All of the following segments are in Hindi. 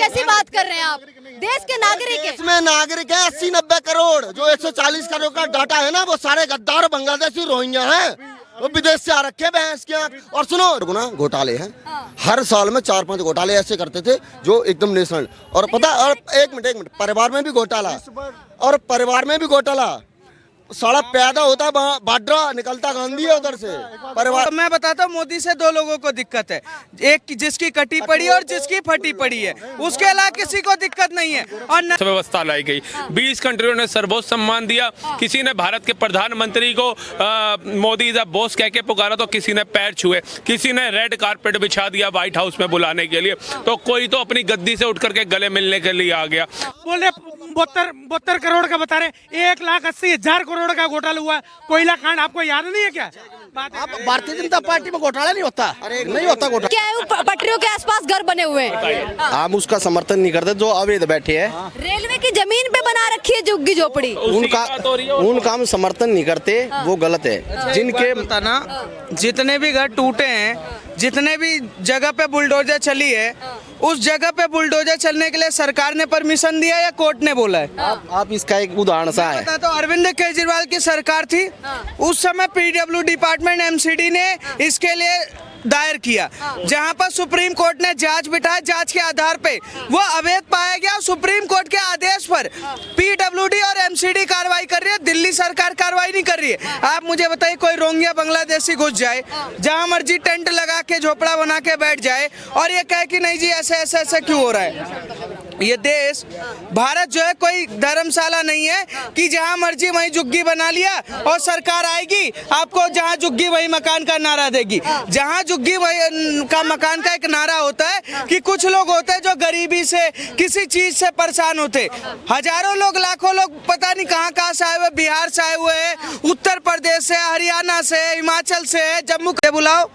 कैसी बात कर रहे हैं आप? देश के नागरिक हैं। इसमें नागरिक है 80-90 करोड़। जो 140 करोड़ का डाटा है ना, वो सारे गद्दार बांग्लादेशी रोहिंग्या हैं, वो विदेश से आ रखे भैंस के। और सुनो ना, घोटाले हैं। हर साल में 4-5 घोटाले ऐसे करते थे जो एकदम नेशनल। और पता, और एक मिनट, परिवार में भी घोटाला, और परिवार में भी घोटाला। साला पैदा होता बाड्रा, निकलता गांधी है उधर से परिवार। तो मैं बताता हूँ, मोदी से 2 लोगों को दिक्कत है, एक जिसकी कटी पड़ी और जिसकी फटी पड़ी है, उसके अलावा किसी को दिक्कत नहीं है। और व्यवस्था लाई गई, 20 कंट्रियों ने सर्वोच्च सम्मान दिया। किसी ने भारत के प्रधानमंत्री को मोदी द बॉस कह के पुकारा, तो किसी ने पैर छुए, किसी ने रेड कारपेट बिछा दिया व्हाइट हाउस में बुलाने के लिए, तो कोई तो अपनी गद्दी से उठ करके गले मिलने के लिए आ गया। बोले 72 करोड़ का बता रहे, 1,80,000 करोड़ का घोटाला हुआ। कोयला कांड आपको याद नहीं है क्या? भारतीय जनता पार्टी में घोटाला नहीं होता, नहीं होता घोटाला। क्या है, पटरियों के आसपास घर बने हुए हैं। हम उसका समर्थन नहीं करते जो अवैध बैठे हैं। रेलवे की जमीन पे बना रखी है झुग्गी झोपड़ी, उनका हम समर्थन नहीं करते, वो गलत है। जिनके बताना, जितने भी घर टूटे हैं, जितने भी जगह पे बुलडोजर चली है, उस जगह पे बुलडोजर चलने के लिए सरकार ने परमिशन दिया या कोर्ट ने बोला है? आप इसका एक उदाहरण सा है। तो अरविंद केजरीवाल की सरकार थी, उस समय पीडब्ल्यू डिपार्टमेंट एमसीडी ने इसके लिए दायर किया, जहां पर सुप्रीम कोर्ट ने जांच बिठाया, जांच के आधार पे वो अवैध पाया गया। सुप्रीम कोर्ट के आदेश पर पीडब्ल्यूडी और एमसीडी कार्रवाई कर रही है, दिल्ली सरकार कार्रवाई नहीं कर रही है। आप मुझे बताइए, कोई रोहिंग्या बांग्लादेशी घुस जाए, जहां मर्जी टेंट लगा के झोपड़ा बना के बैठ जाए और ये कहे कि नहीं जी ऐसे ऐसे ऐसे क्यों हो रहा है? ये देश भारत जो है कोई धर्मशाला नहीं है कि जहां मर्जी वहीं झुग्गी बना लिया और सरकार आएगी आपको जहां झुग्गी वहीं मकान का नारा देगी। जहां झुग्गी का मकान का एक नारा होता है कि कुछ लोग होते हैं जो गरीबी से, किसी चीज से परेशान होते। हजारों लोग, लाखों लोग पता नहीं कहां से आए हुए, बिहार से आए हुए हैं, उत्तर प्रदेश से, हरियाणा से, हिमाचल से, जम्मू से बुलाओ,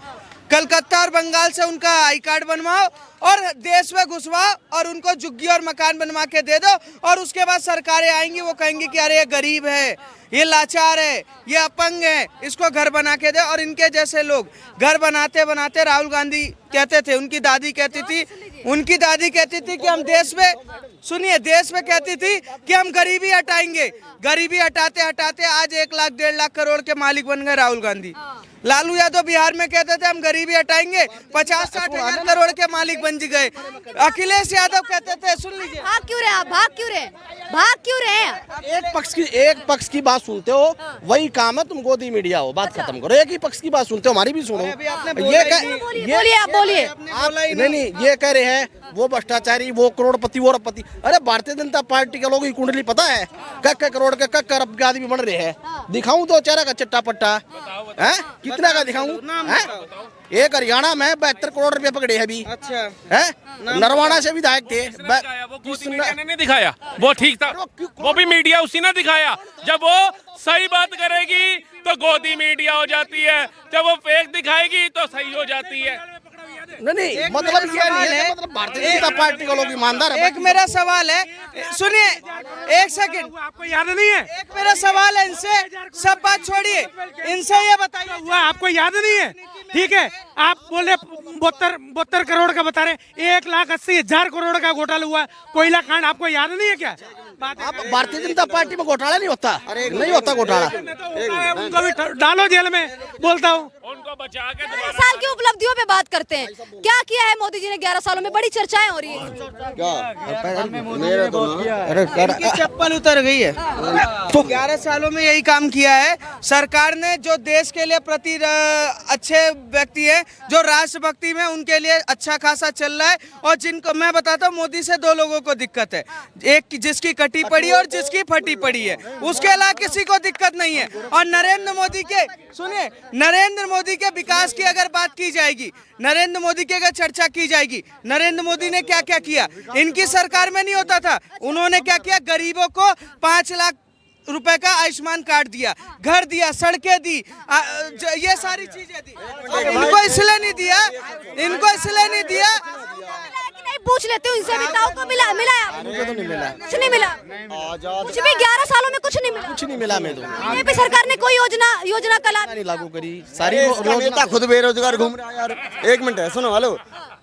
कलकत्ता और बंगाल से उनका आई कार्ड बनवाओ और देश में घुसवाओ और उनको झुग्गी और मकान बनवा के दे दो। और उसके बाद सरकारें आएंगी, वो कहेंगी कि अरे ये गरीब है, ये लाचार है, ये अपंग है, इसको घर बना के दे। और इनके जैसे लोग घर बनाते बनाते, राहुल गांधी कहते थे, उनकी दादी कहती थी कि हम देश में, सुनिए, देश में कहती थी कि हम गरीबी हटाएंगे। गरीबी हटाते हटाते आज 1 लाख 1.5 लाख करोड़ के मालिक बन गए राहुल गांधी। लालू यादव बिहार में कहते थे हम गरीबी हटाएंगे, 50-60 हजार करोड़ के मालिक बन गए। अखिलेश यादव कहते थे, सुन लीजिए, भाग क्यों रहे? एक पक्ष की बात सुनते हो, वही काम है, तुम गोदी मीडिया हो, बात खत्म करो। एक ही पक्ष की बात सुनते हो, हमारी भी सुनो। बोलिए। नहीं, ये कह रहे हैं वो भ्रष्टाचारी, वो करोड़पति, वो अरबपति। अरे भारतीय जनता पार्टी के लोगों की कुंडली पता है? कई करोड़ के, कई अरब के आदमी बन रहे हैं। दिखाऊं तो चेहरा का चट्टा पट्टा है, कितना का दिखाऊं? एक हरियाणा में 72 करोड़ रुपए पकड़े हैं अभी। अच्छा है, नरवाना से विधायक थे। नहीं दिखाया, वो ठीक था, वो भी मीडिया उसी ने दिखाया। जब वो सही बात करेगी तो गोदी मीडिया हो जाती है, जब वो फेक दिखाएगी तो सही हो जाती है। नहीं, मतलब ये नहीं है, मतलब भारतीय जनता पार्टी के लोग ईमानदार है। एक मेरा सवाल है, सुनिए, एक सेकंड, आपको याद नहीं है? एक मेरा सवाल है इनसे, सब बात छोड़िए, इनसे ये बताइए, हुआ आपको याद नहीं है? ठीक है, आप बोले 72 करोड़ का बता रहे, 1,80,000 करोड़ का घोटाला हुआ। कोयला कांड आपको याद नहीं है क्या? भारतीय जनता पार्टी में घोटाला नहीं होता, नहीं होता घोटाला। उनको भी डालो जेल में, बोलता हूँ। उनको बचा के 11 साल की उपलब्धियों पे बात करते हैं। क्या किया है मोदी जी ने 11 सालों में? बड़ी चर्चाएं हो रही है। इनकी चप्पल उतर गई है। तो 11 सालों में यही काम किया है सरकार ने। जो देश के लिए प्रति अच्छे व्यक्ति हैं, जो राष्ट्रभक्ति में, उनके लिए अच्छा खासा चल रहा है। और जिनको मैं बताता हूँ, मोदी से 2 लोगों को दिक्कत है, एक जिसकी कटी पड़ी और जिसकी फटी पड़ी है, उसके अलावा किसी को दिक्कत नहीं है। और नरेंद्र मोदी के, सुनिए, नरेंद्र मोदी के विकास की अगर बात की जाएगी, नरेंद्र मोदी की अगर चर्चा की जाएगी, नरेंद्र मोदी ने क्या क्या किया? इनकी सरकार में नहीं होता था। उन्होंने क्या किया? गरीबों को 5 लाख रुपए का आयुष्मान कार्ड दिया, घर दिया, सड़कें दी, ये सारी चीजें दी। इनको इसलिए नहीं दिया, पूछ लेते हूँ इनसे भी, ताऊ को मिला? मुझे तो नहीं मिला, कुछ नहीं मिला, कुछ भी 11 सालों में कुछ नहीं मिला। कुछ नहीं मिला। मैं तो बीजेपी सरकार ने कोई योजना का लाभ नहीं लागू करी। सारी नेता खुद बेरोजगार घूम रहा है यार। एक मिनट है, सुनो, हेलो,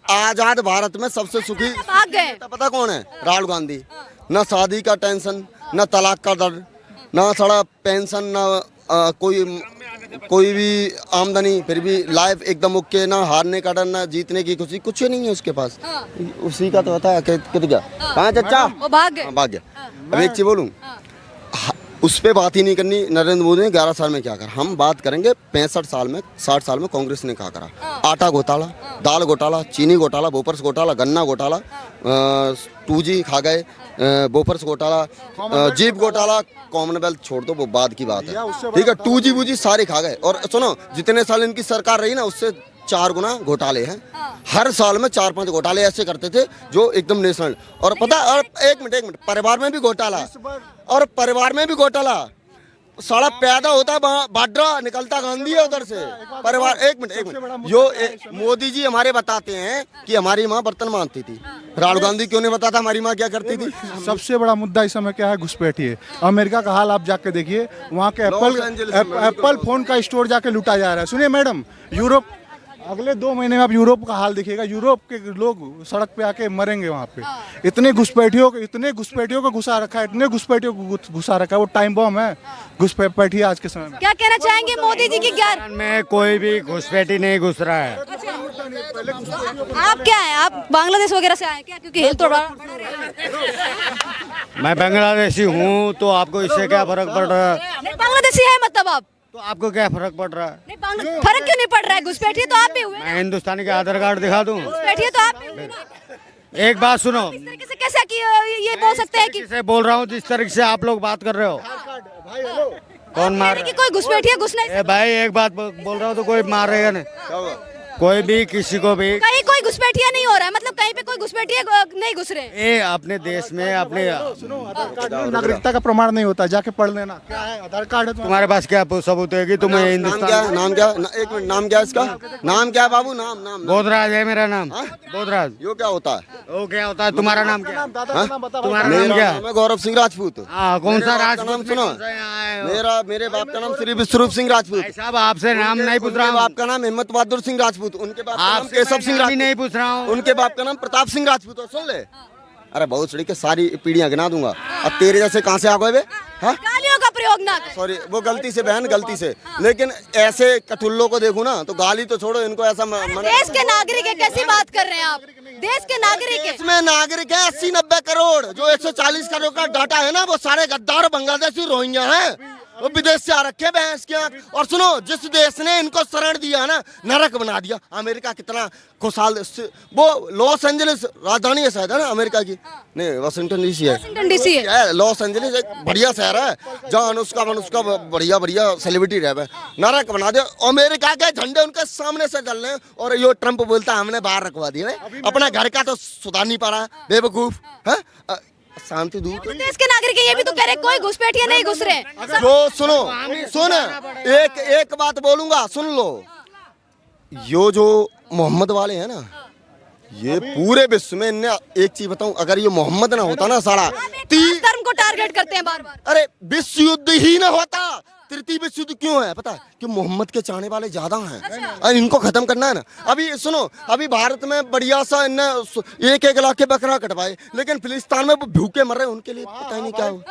आजाद भारत में सबसे सुखी भाग गए। पता कौन है? राहुल गांधी। न शादी का टेंशन, न तलाक का डर, न सड़ा पेंशन, न कोई भी आमदनी, फिर भी लाइफ एकदम ओके, ना हारने का डर, ना जीतने की खुशी, कुछ नहीं है उसके पास। उसी का तो होता है। कित गया कहाँ चाचा? वो भाग गए। भाग गया। अब एक चीज बोलूं, उस पे बात ही नहीं करनी। नरेंद्र मोदी ने 11 साल में क्या करा, हम बात करेंगे 65 साल में, 60 साल में कांग्रेस ने क्या करा। आटा घोटाला, दाल घोटाला, चीनी घोटाला, बोफर्स घोटाला, गन्ना घोटाला, 2G खा गए, बोफर्स घोटाला, जीप घोटाला, कॉमनवेल्थ छोड़ दो, वो बाद की बात है, ठीक है। 2G वूजी सारे खा गए। और सुनो, जितने साल इनकी सरकार रही ना, उससे 4 गुना घोटाले हैं। हर साल में 4-5 घोटाले ऐसे करते थे जो एकदम नेशनल। और पता, और एक मिनट, परिवार में भी घोटाला, और परिवार में भी घोटाला। साला पैदा होता बाड्रा, निकलता गांधी है उधर से। परिवार, एक मिनट, मोदी जी हमारे बताते हैं कि हमारी माँ बर्तन मांजती थी। राहुल गांधी क्यों नहीं बताता हमारी माँ क्या करती थी? सबसे बड़ा मुद्दा इस समय क्या है? घुसपैठी है। अमेरिका का हाल आप जाके देखिए, वहाँ के एप्पल फोन का स्टोर जाके लूटा जा रहा है। सुनिए मैडम, यूरोप, अगले 2 महीने में आप यूरोप का हाल देखिएगा। यूरोप के लोग सड़क पे आके मरेंगे वहाँ पे। इतने घुसपैठियों को घुसा रखा है, इतने घुसपैठियों को घुसा रखा है। वो टाइम बम है घुसपैठी आज के समय में। क्या कहना चाहेंगे मोदी जी की 11 में कोई भी घुसपैठी नहीं घुस रहा है। आप क्या है? आप बांग्लादेश वगैरह से आए क्या? क्योंकि हेल्थ थोड़ा बड़ा रहेगा। मैं बांग्लादेशी हूँ, तो आपको इससे क्या फर्क पड़ रहा है? नहीं, बांग्लादेशी है मतलब आप? तो आपको क्या फर्क पड़ रहा है? नहीं, फर्क क्यों नहीं पड़ रहा है? घुसपैठी तो आप भी हुए। मैं हिंदुस्तानी का आधार कार्ड दिखा दूँ? घुसपैठी तो आप भी हुए ना। एक बात सुनो, इस तरीके से कैसे कि ये बोल सकते हैं कि जिसे बोल रहा हूँ, जिस तरीके से आप लोग बात कर रहे हो, कौन मार कि कोई घुसपैठी है, घुस नहीं। भाई एक बात बोल रहा हूँ तो कोई मारेगा नहीं, कोई भी किसी को भी। कहीं कोई घुसपैठिया नहीं हो रहा है, मतलब कहीं पे कोई घुसपैठिया नहीं घुस रहे। ये अपने देश में अपने नागरिकता का प्रमाण नहीं होता, जाके पढ़ लेना। क्या है? आधार कार्ड है तुम्हारे पास क्या सबूत है कि तुम हिंदुस्तान? नाम क्या? एक मिनट, नाम क्या है इसका? नाम क्या है बाबू? नाम बोधराज है मेरा नाम। बोधराज। यो क्या होता है? वो क्या होता है? तुम्हारा नाम क्या? तुम्हारा मेरा नाम क्या? नाम है गौरव सिंह राजपूत। हाँ, कौन सा राजपूत? नाम सुनो, मेरे बाप का नाम श्री विश्वरूप सिंह राजपूत। साहब आपसे नाम नहीं पूछ रहा हूँ। बाप का नाम हिम्मत बहादुर सिंह राजपूत, उनके बाप का नाम केशव सिंह राजपूत, नहीं पूछ रहा हूँ। उनके बाप का नाम प्रताप सिंह राजपूत। और सुन ले, अरे बहुत सड़ी के सारी पीढ़ियां गिना दूंगा। अब तेरे जैसे कहाँ से आ गए? गालियों का प्रयोग ना करें। सॉरी, वो गलती से बहन, गलती से। लेकिन ऐसे कठुल्लों को देखूं ना, तो गाली तो छोड़ो, इनको ऐसा देश के नागरिक है, कैसी बात कर रहे हैं आप? देश के नागरिक है। इसमें नागरिक है 80-90 करोड़। जो 140 करोड़ का डाटा है ना, वो सारे गद्दार बांग्लादेशी रोहिंग्या हैं, वो विदेश से आ रखे भैंस के आंख। और सुनो, जिस देश ने इनको शरण दिया ना, नरक बना दिया। अमेरिका कितना खुशहाल, वो लॉस एंजलिस राजधानी है शायद, है ना अमेरिका की? नहीं, वाशिंगटन डीसी है। वाशिंगटन डीसी है। लॉस एंजलिस एक बढ़िया शहर है, जहाँ अनुष्का बढ़िया सेलिब्रिटी रहे। नरक बना दिया। अमेरिका के झंडे उनके सामने से जल रहे हैं, और यो ट्रम्प बोलता है हमने बाहर रखवा दिया। अपना घर का तो सुधार नहीं पा रहा, बेवकूफ है। शांति दूर तो देश के नागरिक है, ये भी तो कह रहे कोई घुसपैठिया नहीं घुस रहे। जो सुन एक बात बोलूंगा, सुन लो। यो जो मोहम्मद वाले हैं ना, ये पूरे विश्व में, इनने एक चीज बताऊं, अगर ये मोहम्मद ना होता ना, सारा धर्म को टारगेट करते हैं बार बार। अरे विश्व युद्ध ही ना होता। तृतीय विश्व युद्ध क्यों है पता? कि मोहम्मद के चाहने वाले ज्यादा हैं, और इनको खत्म करना है ना। अभी सुनो, अभी भारत में बढ़िया सा इनने 1-1 लाख के बकरा कटवाए, लेकिन फिलिस्तीन में वो भूखे मर रहे हैं, उनके लिए पता ही नहीं क्या हुआ।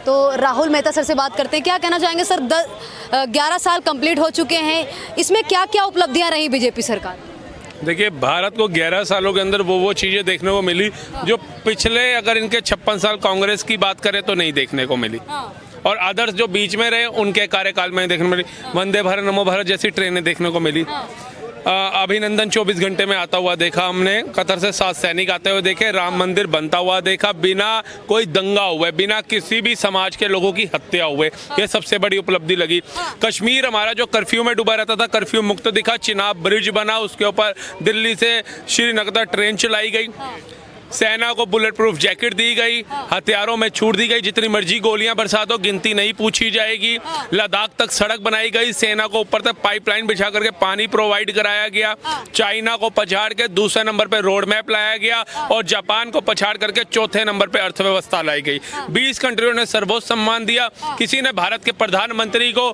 तो राहुल मेहता सर से बात करते हैं, क्या कहना चाहेंगे सर? 11 साल कंप्लीट हो चुके हैं, इसमें क्या क्या उपलब्धियां रही बीजेपी सरकार? देखिए, भारत को 11 सालों के अंदर वो चीज़ें देखने को मिली जो पिछले, अगर इनके 56 साल कांग्रेस की बात करें तो नहीं देखने को मिली। और अदर्स जो बीच में रहे, उनके कार्यकाल में देखने को मिली। वंदे भारत, नमो भारत जैसी ट्रेनें देखने को मिली। अभिनंदन 24 घंटे में आता हुआ देखा हमने, कतर से 7 सैनिक आते हुए देखे, राम मंदिर बनता हुआ देखा, बिना कोई दंगा हुए, बिना किसी भी समाज के लोगों की हत्या हुए। ये सबसे बड़ी उपलब्धि लगी। कश्मीर हमारा जो कर्फ्यू में डूबा रहता था, कर्फ्यू मुक्त दिखा। चिनाब ब्रिज बना, उसके ऊपर दिल्ली से श्रीनगर तक ट्रेन चलाई गई। सेना को बुलेट प्रूफ जैकेट दी गई, हथियारों में छूट दी गई, जितनी मर्जी गोलियां बरसा दो गिनती नहीं पूछी जाएगी। लद्दाख तक सड़क बनाई गई, सेना को ऊपर तक पाइपलाइन बिछा करके पानी प्रोवाइड कराया गया, चाइना को पछाड़ के दूसरे नंबर पे रोड मैप लाया गया और जापान को पछाड़ करके चौथे नंबर पे अर्थव्यवस्था लाई गई। 20 कंट्रियों ने सर्वोच्च सम्मान दिया। किसी ने भारत के प्रधानमंत्री को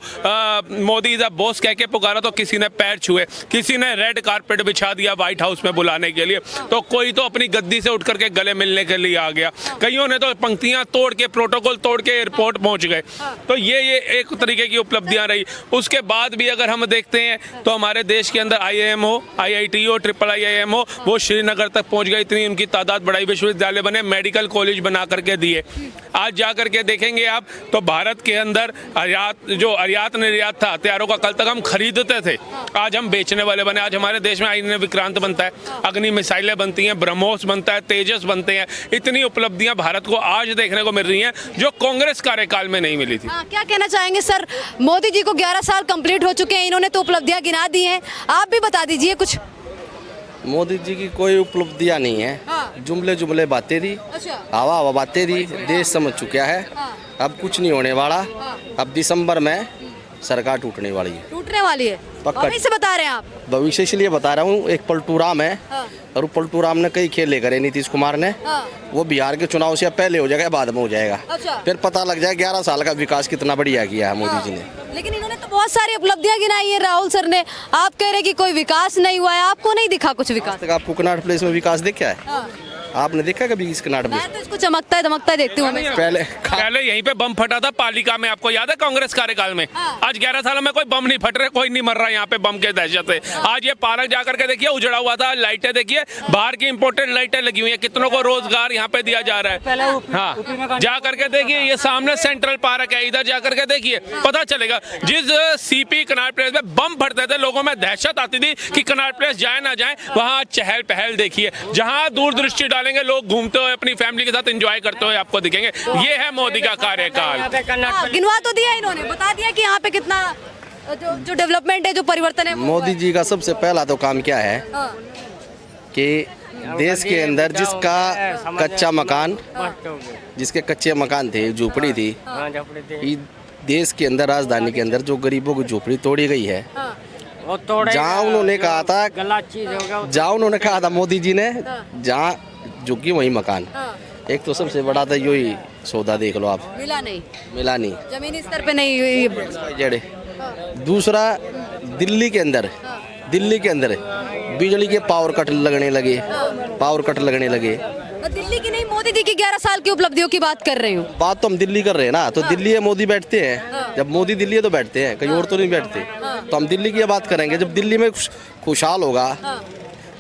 मोदी द बॉस कह के पुकारा तो किसी ने पैर छुए, किसी ने रेड कारपेट बिछा दिया व्हाइट हाउस में बुलाने के लिए, तो कोई तो अपनी गद्दी से उठ करके गले मिलने के लिए आ गया, कईयों ने तो पंक्तियां तोड़ के प्रोटोकॉल तोड़ के एयरपोर्ट पहुंच गए। तो ये एक तरीके की उपलब्धियां रही। उसके बाद भी अगर हम देखते हैं तो हमारे देश के अंदर IIM हो, IIT हो, IIIM हो, वो श्रीनगर तक पहुंच गई, इतनी उनकी तादाद बढ़ाई, विश्वविद्यालय बने, मेडिकल कॉलेज बना करके दिए। आज जा करके देखेंगे आप तो भारत के अंदर आयात निर्यात था हथियारों का, कल तक हम खरीदते थे, आज हम बेचने वाले बने। आज हमारे देश में आईएनए विक्रांत बनता है, अग्नि मिसाइलें बनती हैं, ब्रह्मोस बनता है, तेजस बनते हैं। इतनी उपलब्धियां भारत को आज देखने को मिल रही हैं जो कांग्रेस कार्यकाल में नहीं मिली थी। क्या कहना चाहेंगे सर, मोदी जी को 11 साल कंप्लीट हो चुके हैं, इन्होंने तो उपलब्धियां गिना दी हैं, आप भी बता दीजिए कुछ। मोदी जी की कोई उपलब्धियां नहीं है, जुमले जुमले बातें थी, हवा हवा बातें थी, देश समझ चुका है। अब कुछ नहीं होने वाला, अब दिसंबर में सरकार टूटने वाली है। टूटने वाली है, पक्का। अभी से बता रहे हैं आप? भविष्य इसलिए बता रहा हूँ, एक पलटू राम है और पलटू राम ने कई खेल करे नीतीश कुमार ने, वो बिहार के चुनाव से पहले हो जाएगा बाद में हो जाएगा, फिर पता लग जाएगा 11 साल का विकास कितना बढ़िया किया है मोदी जी ने। लेकिन इन्होंने तो बहुत सारी उपलब्धियां गिनाई है राहुल सर ने, आप कह रहे हैं कि कोई विकास नहीं हुआ है, आपको नहीं दिखा कुछ विकास? आपको कनाट प्लेस में विकास देखा है? आपने देखा कभी इस कनाट प्लेस? मैं तो इसको चमकता है धमकता देखती हूँ हमेशा। पहले यहीं पे बम फटा था पालिका में, आपको याद है कांग्रेस कार्यकाल में? आज 11 सालों में कोई बम नहीं फट रहे, कोई नहीं मर रहा यहाँ पे बम के दहशत से। आज ये पार्क जा करके देखिए उजड़ा हुआ था, लाइटें देखिए बाहर की इंपोर्टेड लाइटें लगी हुई है, कितनों को रोजगार यहाँ पे दिया जा रहा है। हाँ, जा करके देखिए, ये सामने सेंट्रल पार्क है, इधर जा करके देखिए पता चलेगा। जिस CP कनाट प्लेस में बम फटते थे, लोगों में दहशत आती थी कि कनाट प्लेस जाए ना जाए, वहाँ चहल पहल देखिए, जहाँ दूरदृष्टि डालेंगे लोग घूमते हुए अपनी फैमिली के साथ एंजॉय करते हुए आपको दिखेंगे। ये है मोदी का कार्यकाल। गिनवा तो दिया इन्होंने, बता दिया कि यहाँ पे कितना जो डेवलपमेंट है, जो परिवर्तन है। मोदी जी का सबसे पहला तो काम क्या है कि देश के अंदर जिसका कच्चा मकान, जिसके कच्चे मकान थे, झोपड़ी थी, देश के अंदर राजधानी के अंदर जो गरीबों की झोपड़ी तोड़ी गई है, जहाँ उन्होंने कहा था, जहाँ उन्होंने कहा था मोदी जी ने, जहाँ झुकी वही मकान। एक तो सबसे बड़ा था यही सौदा, देख लो आप, मिला नहीं, जमीनी स्तर पे नहीं हुई जड़े। दूसरा, दिल्ली के अंदर बिजली के पावर कट लगने लगे। दिल्ली की नहीं, मोदी जी की 11 साल की उपलब्धियों की बात कर रही हूँ। बात तो हम दिल्ली कर रहे हैं ना, तो दिल्ली है मोदी बैठते हैं, जब मोदी दिल्ली है तो बैठते हैं, कहीं और तो नहीं बैठते। तो हम दिल्ली की बात करेंगे, जब दिल्ली में खुशहाल होगा,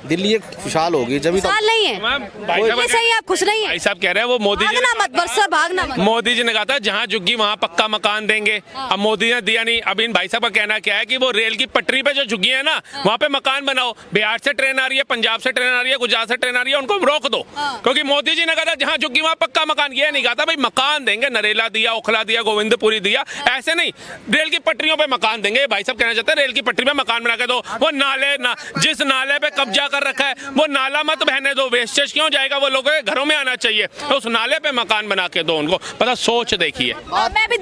दिल्ली खुशहाल होगी, जब खुशहाल नहीं है ये सही है, आप खुश नहीं है? भाई साहब कह रहे हैं वो मोदी जी भागना मत बरसर, भागना मत। मोदी जी ने कहा था जहाँ झुग्गी वहाँ पक्का मकान देंगे, अब मोदी ने दिया नहीं। अब इन भाई साहब का कहना क्या है कि वो रेल की पटरी पे जो झुग्गी है ना, वहाँ पे मकान बनाओ। बिहार से ट्रेन आ रही है, पंजाब से ट्रेन आ रही है, गुजरात से ट्रेन आ रही है, उनको रोक दो, क्योंकि मोदी जी ने कहा था जहाँ झुग्गी वहाँ पक्का मकान। ये नहीं कहा था भाई मकान देंगे, नरेला दिया, ओखला दिया, गोविंदपुरी दिया, ऐसे नहीं, रेल की पटरियों पे मकान देंगे। भाई साहब कहना चाहते हैं रेल की पटरी पे मकान बना के दो। वो नाले जिस नाले पे कब्जा कर रखा है वो नाला मत बहने दो, वेस्टेज क्यों जाएगा, वो लोगों के घरों में आना चाहिए, तो उस नाले पे मकान बना के दो उनको। पता सोच देखिए। मैं भी